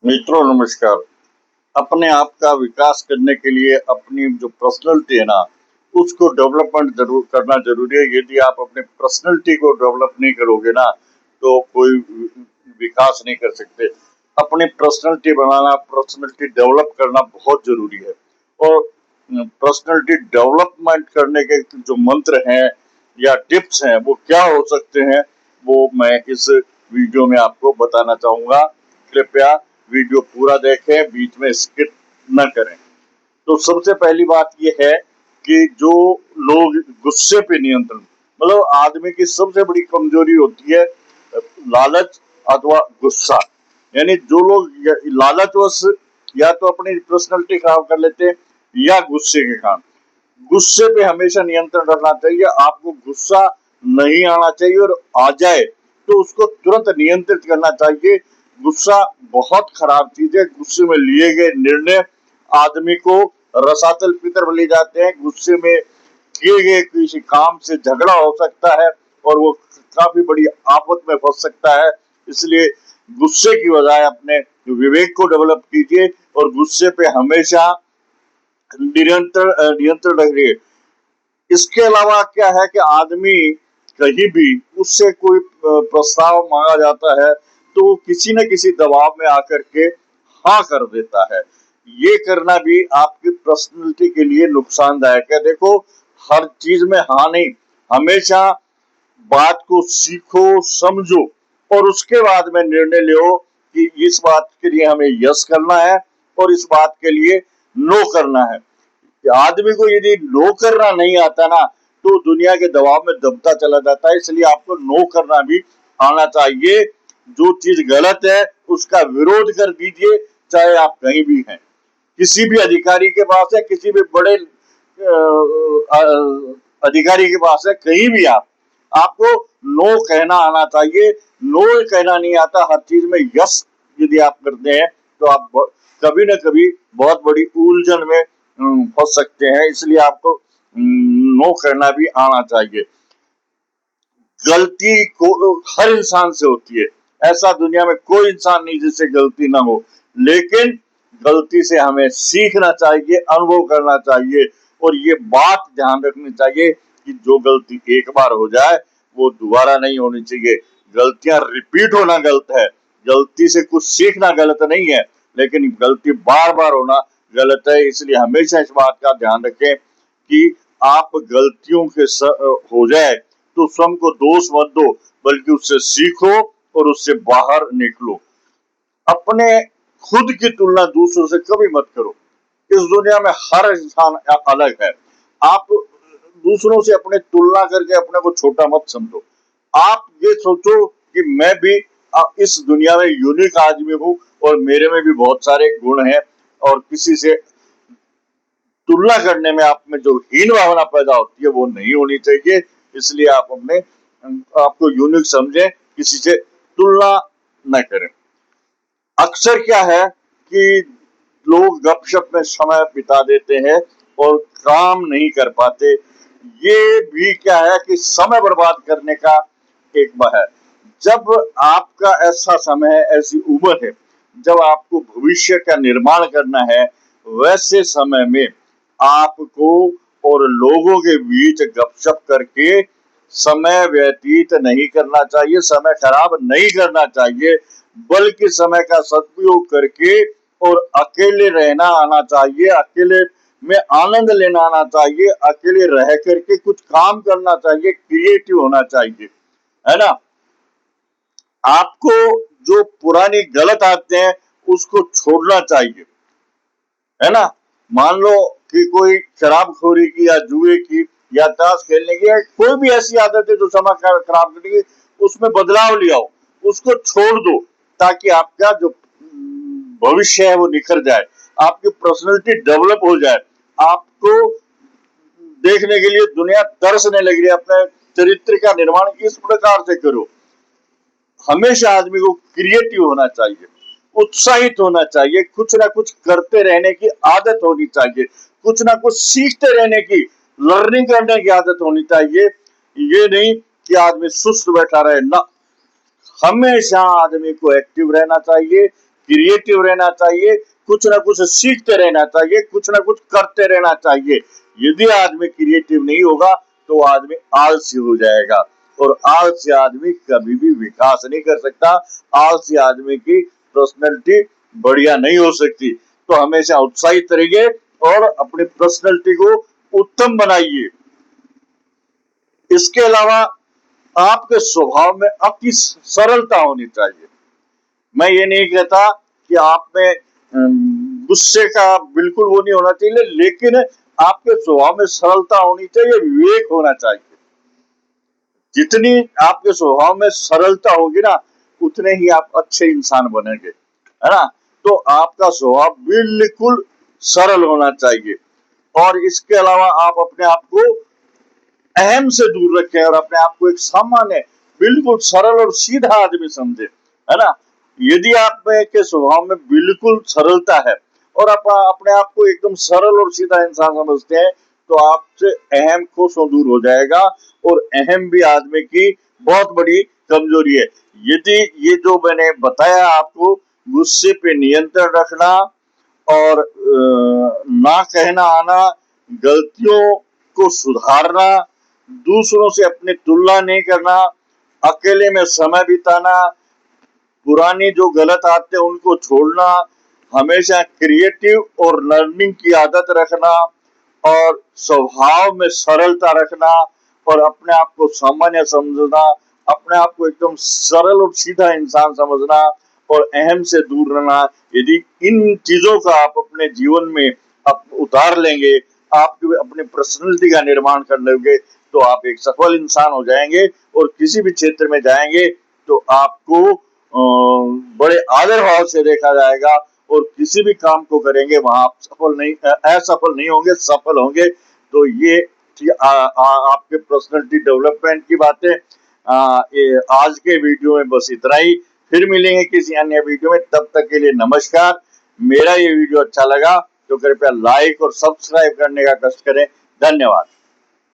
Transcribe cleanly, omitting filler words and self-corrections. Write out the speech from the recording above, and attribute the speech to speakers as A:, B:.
A: मित्रों नमस्कार। अपने आप का विकास करने के लिए अपनी जो पर्सनैलिटी है ना, उसको डेवलपमेंट जरूर करना जरूरी है। यदि आप अपने पर्सनैलिटी को डेवलप नहीं करोगे ना, तो कोई विकास नहीं कर सकते। अपनी पर्सनैलिटी बनाना, पर्सनैलिटी डेवलप करना बहुत जरूरी है। और पर्सनैलिटी डेवलपमेंट करने के जो मंत्र हैं या टिप्स हैं, वो क्या हो सकते हैं, वो मैं इस वीडियो में आपको बताना चाहूंगा। कृपया वीडियो पूरा देखें, बीच में स्किप न करें। तो सबसे पहली बात यह है कि जो लोग गुस्से पे नियंत्रण, मतलब आदमी की सबसे बड़ी कमजोरी होती है लालच अथवा गुस्सा। यानी जो लोग लालचवश या तो अपनी पर्सनैलिटी खराब कर लेते हैं या गुस्से के कारण। गुस्से पे हमेशा नियंत्रण रखना चाहिए। आपको गुस्सा नहीं आना चाहिए, और आ जाए तो उसको तुरंत नियंत्रित करना चाहिए। गुस्सा बहुत खराब चीज है। गुस्से में लिए गए निर्णय आदमी को रसातल की तरफ ले जाते हैं। गुस्से में किए गए किसी काम से झगड़ा हो सकता है और वो काफी बड़ी आफत में फंस सकता है। इसलिए गुस्से की बजाय अपने विवेक को डेवलप कीजिए और गुस्से पे हमेशा नियंत्रण रखिए। इसके अलावा क्या है कि आदमी कहीं भी उससे कोई प्रस्ताव मांगा जाता है तो वो किसी न किसी दबाव में आकर के हाँ कर देता है। ये करना भी आपकी पर्सनैलिटी के लिए नुकसानदायक है। देखो, हर चीज में हाँ नहीं, हमेशा बात को सीखो, समझो और उसके बाद में निर्णय लो कि इस बात के लिए हमें यस करना है और इस बात के लिए नो करना है। आदमी को यदि नो करना नहीं आता ना, तो दुनिया के दबाव में दबता चला जाता है। इसलिए आपको नो करना भी आना चाहिए। जो चीज गलत है उसका विरोध कर दीजिए, चाहे आप कहीं भी हैं, किसी भी अधिकारी के पास है, किसी भी बड़े अधिकारी के पास है, कहीं भी आपको नो कहना आना चाहिए। नो कहना नहीं आता, हर चीज में यस यदि आप करते हैं तो आप कभी न कभी बहुत बड़ी उलझन में फंस सकते हैं। इसलिए आपको नो करना भी आना चाहिए। गलती को हर इंसान से होती है, ऐसा दुनिया में कोई इंसान नहीं जिससे गलती ना हो, लेकिन गलती से हमें सीखना चाहिए, अनुभव करना चाहिए। और ये बात ध्यान रखनी चाहिए कि जो गलती एक बार हो जाए वो दोबारा नहीं होनी चाहिए। गलतियां रिपीट होना गलत है, गलती से कुछ सीखना गलत नहीं है, लेकिन गलती बार बार होना गलत है। इसलिए हमेशा इस बात का ध्यान रखें कि आप गलतियों के हो जाए तो स्वयं को दोष मत दो, बल्कि उससे सीखो और उससे बाहर निकलो। अपने खुद की तुलना दूसरों से कभी मत करो। इस दुनिया में हर इंसान अलग है। आप दूसरों से अपने तुलना करके अपने को छोटा मत समझो। आप ये सोचो कि मैं भी इस दुनिया में यूनिक आदमी हूं और मेरे में भी बहुत सारे गुण हैं, और किसी से तुलना करने में आप में जो हीन भावना पैदा होती है वो नहीं होनी चाहिए। इसलिए आप अपने आपको यूनिक समझें, किसी से तुलना न करें। अक्सर क्या है कि लोग गपशप में समय बिता देते हैं और काम नहीं कर पाते। ये भी क्या है कि समय बर्बाद करने का एक वह है। जब आपका ऐसा समय है, ऐसी उम्र है जब आपको भविष्य का निर्माण करना है, वैसे समय में आपको और लोगों के बीच गपशप करके समय व्यतीत नहीं करना चाहिए, समय खराब नहीं करना चाहिए, बल्कि समय का सदुपयोग करके और अकेले रहना आना चाहिए, अकेले में आनंद लेना आना चाहिए, अकेले रह करके कुछ काम करना चाहिए, क्रिएटिव होना चाहिए, है ना। आपको जो पुरानी गलत आदतें हैं उसको छोड़ना चाहिए, है ना। मान लो कि कोई शराबखोरी की या जुए की या ताश खेलने की या कोई भी ऐसी आदत है जो समय खराब करेगी, उसमें बदलाव ले आओ, उसको छोड़ दो, ताकि आपका जो भविष्य है वो निखर जाए, आपकी पर्सनैलिटी डेवलप हो जाए। आपको देखने के लिए दुनिया तरसने लग रही है। अपने चरित्र का निर्माण इस प्रकार से करो। हमेशा आदमी को क्रिएटिव होना चाहिए, उत्साहित होना चाहिए, कुछ ना कुछ करते रहने की आदत होनी चाहिए, कुछ ना कुछ सीखते रहने की, लर्निंग करने की आदत होनी चाहिए। ये नहीं कि आदमी सुस्त बैठा रहे ना, हमेशा आदमी को एक्टिव रहना चाहिए, क्रिएटिव रहना चाहिए, कुछ ना कुछ सीखते रहना चाहिए, कुछ ना कुछ करते रहना चाहिए। यदि आदमी क्रिएटिव नहीं होगा तो आदमी आलसी हो जाएगा, और आलसी आदमी कभी भी विकास नहीं कर सकता। आलसी आदमी की पर्सनैलिटी बढ़िया नहीं हो सकती। तो हमेशा उत्साहित रहिए और अपनी पर्सनैलिटी को उत्तम बनाइए। इसके अलावा आपके स्वभाव में अति सरलता होनी चाहिए। मैं ये नहीं कहता कि आप में गुस्से का बिल्कुल वो नहीं होना चाहिए, लेकिन आपके स्वभाव में सरलता होनी चाहिए, विवेक होना चाहिए। जितनी आपके स्वभाव में सरलता होगी ना, उतने ही आप अच्छे इंसान बनेंगे, है ना। तो आपका स्वभाव बिल्कुल सरल होना चाहिए। और इसके अलावा आप अपने आप को अहम से दूर रखें और अपने आप को एक सामान्य, बिल्कुल सरल और सीधा आदमी समझे, है ना। यदि आप के स्वभाव में बिल्कुल सरलता है और आप अपने आप को एकदम सरल और सीधा इंसान समझते हैं, तो आपसे अहम कोसों दूर हो जाएगा। और अहम भी आदमी की बहुत बड़ी कमजोरी है। यदि ये जो मैंने बताया आपको, गुस्से पे नियंत्रण रखना और ना कहना आना, गलतियों को सुधारना, दूसरों से अपनी तुलना नहीं करना, अकेले में समय बिताना, पुरानी जो गलत आदतें उनको छोड़ना, हमेशा क्रिएटिव और लर्निंग की आदत रखना, और स्वभाव में सरलता रखना, और अपने आप को सामान्य समझना, अपने आप को एकदम सरल और सीधा इंसान समझना, और अहम से दूर रहना। यदि इन चीजों का आप अपने जीवन में उतार लेंगे, आप अपनी पर्सनैलिटी का निर्माण कर लेंगे, तो आप एक सफल इंसान हो जाएंगे। और किसी भी क्षेत्र में जाएंगे तो आपको बड़े आदर भाव से देखा जाएगा, और किसी भी काम को करेंगे वहां आप असफल नहीं होंगे, सफल होंगे। तो ये आपके पर्सनैलिटी डेवलपमेंट की बातें। आज के वीडियो में बस इतना ही। फिर मिलेंगे किसी अन्य वीडियो में, तब तक के लिए नमस्कार। मेरा ये वीडियो अच्छा लगा तो कृपया लाइक और सब्सक्राइब करने का कष्ट करें। धन्यवाद।